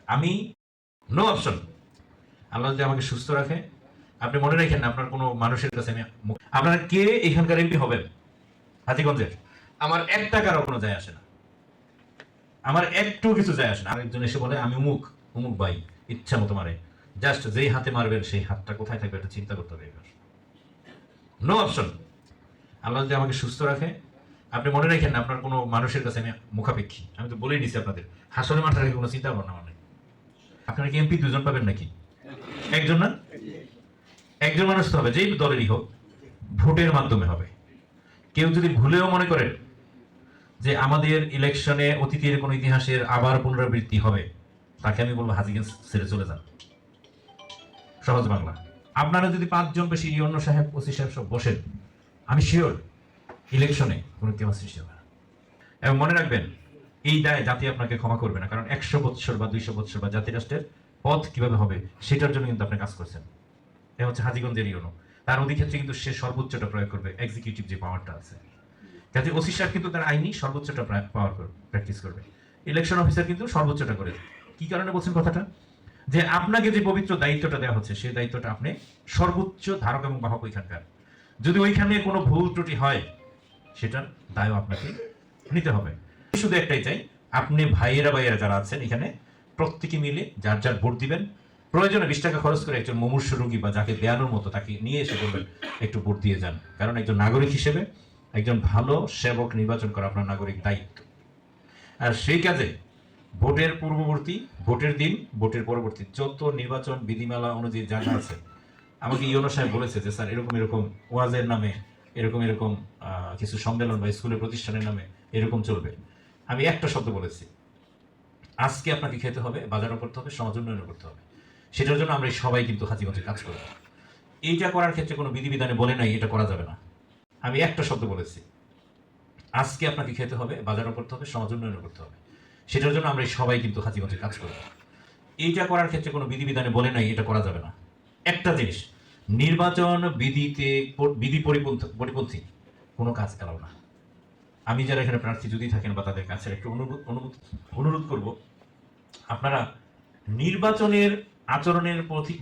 আমি no option. আল্লাহ যদি আমাকে সুস্থ রাখে, আপনি মনে রাখেন না আপনার কোনো মানুষের কাছে আমি আপনার কে এখানকার এমপি হবেন হাজীগঞ্জের, আমার 1 টাকারও কোনো যায় আসে না, আমার একটু কিছু যায় আসে না। আরেকজন এসে বলে আমি অমুক অমুক ভাই, ইচ্ছা মতো মারে, জাস্ট যেই হাতে মারবেন সেই হাতটা কোথায় থাকবে এটা চিন্তা করতে হবে। এবার নো অপশন। আল্লাহ যদি আমাকে সুস্থ রাখে, আপনি মনে রাখেন না আপনার কোনো মানুষের কাছে আমি মুখাপেক্ষী। আমি তো বলেই দিছি আপনাদের, হাসলে মাঠে রেখে কোনো চিন্তা ভাবনা মানে আপনারা কি এমপি 2 জন পাবেন নাকি? একজন না, একজন মানুষ তো হবে, যেই দলেরই হোক, ভোটের মাধ্যমে হবে। কেউ যদি ভুলেও মনে করেন যে আমাদের ইলেকশনে অতীতের কোন ইতিহাসের আবার পুনরাবৃত্তি হবে, তাকে আমি বলবো হাজীগঞ্জ ছেড়ে চলে যান। সহজ বাংলা। আপনারা যদি 5 জন বেশি ইউনো সাহেব, ওসি সাহেব সব বসেন, আমি শিওর ইলেকশনে কোনো কেউ সৃষ্টি হবে না। এবং মনে রাখবেন, এই দায় জাতি আপনাকে ক্ষমা করবে না, কারণ 100 বৎসর বা 200 বৎসর বা জাতি রাষ্ট্রের পথ কিভাবে হবে সেটার জন্য কিন্তু আপনি কাজ করছেন। এ হচ্ছে হাজীগঞ্জের ইউনো। তার অধিক্ষেত্রে কিন্তু সে সর্বোচ্চটা প্রয়োগ করবে, এক্সিকিউটিভ যে পাওয়ারটা আছে। কাজে ওসি সাহেব কিন্তু তার আইনি সর্বোচ্চটা পাওয়ার প্র্যাকটিস করবে। ইলেকশন অফিসার কিন্তু সর্বোচ্চটা করে। কি কারণে বলছেন কথাটা? যে আপনাকে যে পবিত্র দায়িত্বটা দেওয়া হচ্ছে, সেই দায়িত্বটা আপনি সর্বোচ্চ ধারক এবং বাহক ওইখানকার। যদি ওইখানে কোনো ভুল ত্রুটি হয়, সেটার দায়ও আপনাকে নিতে হবে। শুধু একটাই চাই, আপনি ভাইয়েরা যারা আছেন এখানে, প্রত্যেকে মিলে যার যার ভোট দিবেন। প্রয়োজনে 20 টাকা খরচ করে একজন মুমূর্ষ রোগী বা যাকে দেয়ানোর মতো তাকে নিয়ে এসে বলবেন একটু ভোট দিয়ে যান, কারণ একজন নাগরিক হিসেবে একজন ভালো সেবক নির্বাচন করা আপনার নাগরিক দায়িত্ব। আর সেই কাজে ভোটের পূর্ববর্তী, ভোটের দিন, ভোটের পরবর্তী যত নির্বাচন বিধিমালা অনুযায়ী যা যা আছে, আমাকে ইউনো সাহেব বলেছে যে স্যার এরকম এরকম ওয়াজের নামে এরকম এরকম কিছু সম্মেলন বা স্কুলের প্রতিষ্ঠানের নামে এরকম চলবে। আমি একটা শব্দ বলেছি, আজকে আপনাকে খেতে হবে, বাজারও করতে হবে, সমাজ উন্নয়ন করতে হবে। সেটার জন্য আমরা সবাই কিন্তু হাজীগঞ্জে কাজ করব। এইটা করার ক্ষেত্রে কোনো বিধিবিধানে বলে নাই এটা করা যাবে না। আমি একটা শব্দ বলেছি, আজকে আপনাকে খেতে হবে, বাজারও করতে হবে, সমাজ উন্নয়ন করতে হবে। সেটার জন্য আমরা সবাই কিন্তু হাজীগঞ্জে কাজ করব। এইটা করার ক্ষেত্রে কোনো বিধিবিধানে বলে নাই এটা করা যাবে না। একটা জিনিস, নির্বাচন বিধি পরিপন্থী কোনো কাজ এলাও না। আমি যারা এখানে প্রার্থী যদি থাকেন বা তাদের কাছে একটু অনুরোধ করব, আপনারা নির্বাচনের আচরণের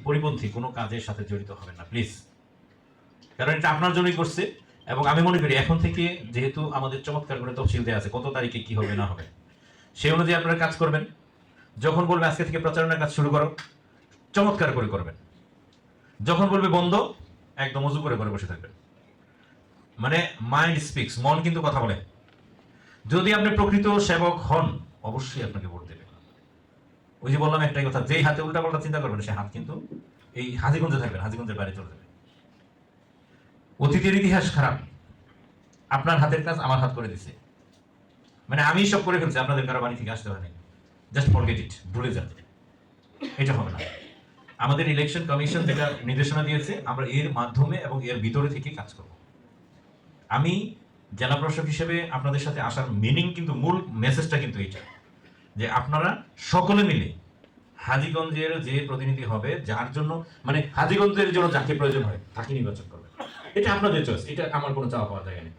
পরিপন্থী কোনো কাজের সাথে জড়িত হবেন না প্লিজ, কারণ এটা আপনার জন্যই করছে। এবং আমি মনে করি এখন থেকে যেহেতু আমাদের চমৎকার করে তফসিল দেওয়া আছে কত তারিখে কি হবে না হবে, সেই অনুযায়ী আপনারা কাজ করবেন। যখন বলবে আজকে থেকে প্রচারণার কাজ শুরু করো, চমৎকার করে করবেন। যখন বলবে বন্ধ, একদম উজু করে বসে থাকবেন। মানে মাইন্ড স্পিক্স, মন কিন্তু কথা বলে। যদি আপনি প্রকৃত সেবক হন, অবশ্যই আপনাকে ভোট দেবে। ওই যে বললাম একটাই কথা, যেই হাতে উল্টা পাল্টা চিন্তা করবেন সে হাত কিন্তু এই হাজীগঞ্জে থাকবেন, হাজীগঞ্জের বাইরে চলে যাবে। অতীতের ইতিহাস খারাপ, আপনার হাতের কাজ আমার হাত করে দিছে, মানে আমি সব করে ফেলছি, আপনাদের কারো বাড়ি থেকে আসতে হয়নি। জাস্ট ফরগেট ইট, ভুলে যান, এটা হবে না। আমাদের ইলেকশন কমিশন যেটা নির্দেশনা দিয়েছে, আমরা এর মাধ্যমে এবং এর ভিতরে থেকে কাজ করব। আমি জেলা প্রশাসক হিসেবে আপনাদের সাথে আসার মিনিং কিন্তু, মূল মেসেজটা কিন্তু এইটা, যে আপনারা সকলে মিলে হাজীগঞ্জের যে প্রতিনিধি হবে, যার জন্য মানে হাজীগঞ্জের জন্য যাকে প্রয়োজন হয় তাকে নির্বাচন করবেন। এটা আপনাদের চয়েস, এটা আমার কোনো চাওয়া পাওয়া যায় না।